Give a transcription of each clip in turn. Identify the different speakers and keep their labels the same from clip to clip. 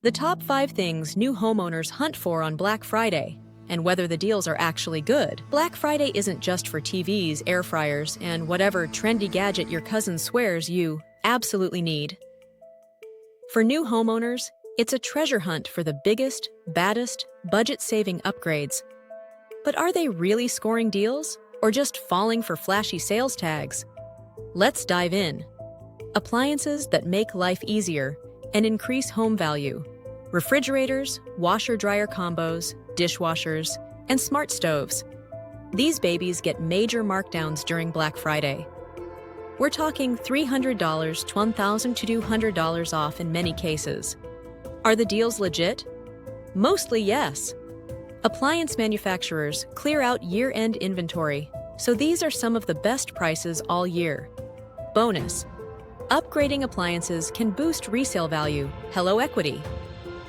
Speaker 1: The top 5 things new homeowners hunt for on Black Friday, and whether the deals are actually good. Black Friday isn't just for TVs, air fryers, and whatever trendy gadget your cousin swears you absolutely need. For new homeowners, it's a treasure hunt for the biggest, baddest, budget-saving upgrades. But are they really scoring deals, or just falling for flashy sales tags? Let's dive in. Appliances that make life easier and increase home value. Refrigerators, washer-dryer combos, dishwashers, and smart stoves. These babies get major markdowns during Black Friday. We're talking $300 to $1,200 off in many cases. Are the deals legit? Mostly yes. Appliance manufacturers clear out year-end inventory, so these are some of the best prices all year. Bonus: upgrading appliances can boost resale value, hello equity.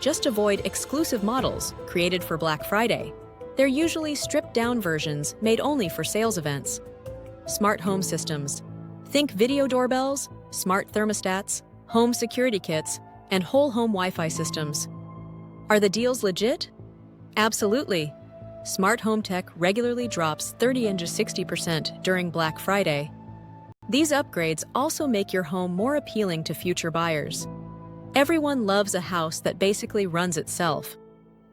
Speaker 1: Just avoid exclusive models created for Black Friday. They're usually stripped-down versions made only for sales events. Smart home systems. Think video doorbells, smart thermostats, home security kits, and whole home Wi-Fi systems. Are the deals legit? Absolutely. Smart home tech regularly drops 30% to 60% during Black Friday. These upgrades also make your home more appealing to future buyers. Everyone loves a house that basically runs itself.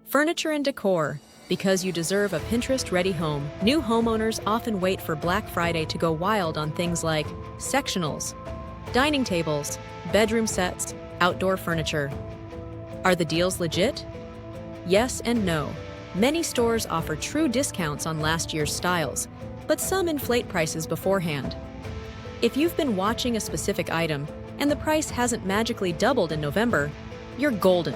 Speaker 1: Furniture and decor. Because you deserve a Pinterest-ready home, new homeowners often wait for Black Friday to go wild on things like sectionals, dining tables, bedroom sets, outdoor furniture. Are the deals legit? Yes and no. Many stores offer true discounts on last year's styles, but some inflate prices beforehand. If you've been watching a specific item and the price hasn't magically doubled in November, you're golden.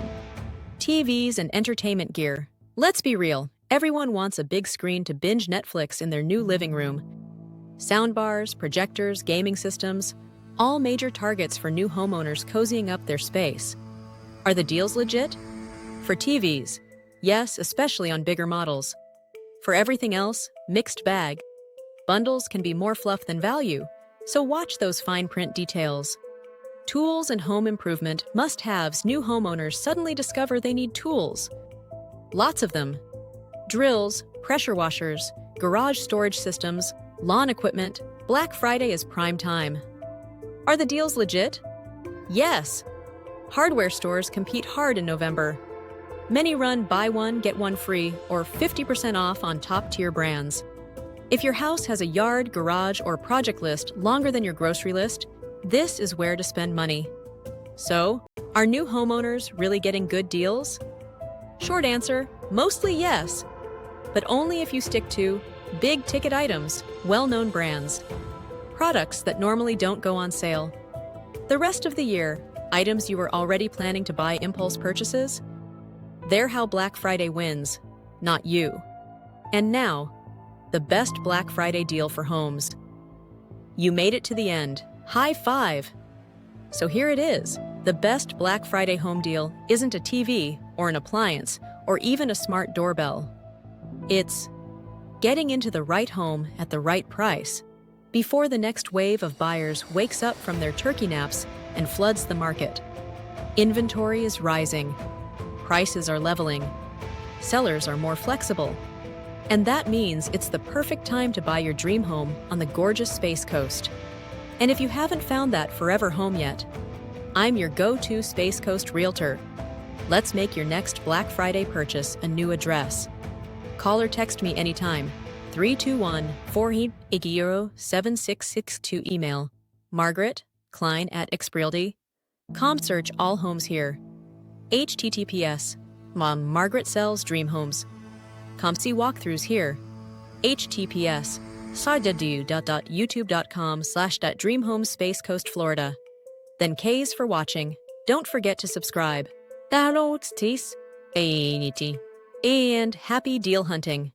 Speaker 1: TVs and entertainment gear. Let's be real, everyone wants a big screen to binge Netflix in their new living room. Soundbars, projectors, gaming systems, all major targets for new homeowners cozying up their space. Are the deals legit? For TVs, yes, especially on bigger models. For everything else, mixed bag. Bundles can be more fluff than value, so watch those fine print details. Tools and home improvement must-haves. New homeowners suddenly discover they need tools. Lots of them. Drills, pressure washers, garage storage systems, lawn equipment. Black Friday is prime time. Are the deals legit? Yes. Hardware stores compete hard in November. Many run buy one, get one free, or 50% off on top-tier brands. If your house has a yard, garage, or project list longer than your grocery list, this is where to spend money. So, are new homeowners really getting good deals? Short answer, mostly yes. But only if you stick to big-ticket items, well-known brands, products that normally don't go on sale. The rest of the year, items you were already planning to buy impulse purchases? They're how Black Friday wins, not you. And now, the best Black Friday deal for homes. You made it to the end. High five! So here it is. The best Black Friday home deal isn't a TV or an appliance or even a smart doorbell. It's getting into the right home at the right price before the next wave of buyers wakes up from their turkey naps and floods the market. Inventory is rising. Prices are leveling. Sellers are more flexible. And that means it's the perfect time to buy your dream home on the gorgeous Space Coast. And if you haven't found that forever home yet, I'm your go-to Space Coast Realtor. Let's make your next Black Friday purchase a new address. Call or text me anytime. 321-480-7662. Email Margarett, Klein@exprealty.com. Search all homes here. https Mom Margarett sells dream homes. Come see walkthroughs here. https youtube.com/dreamhomes Space Coast Florida. Then K's for watching. Don't forget to subscribe. And happy deal hunting.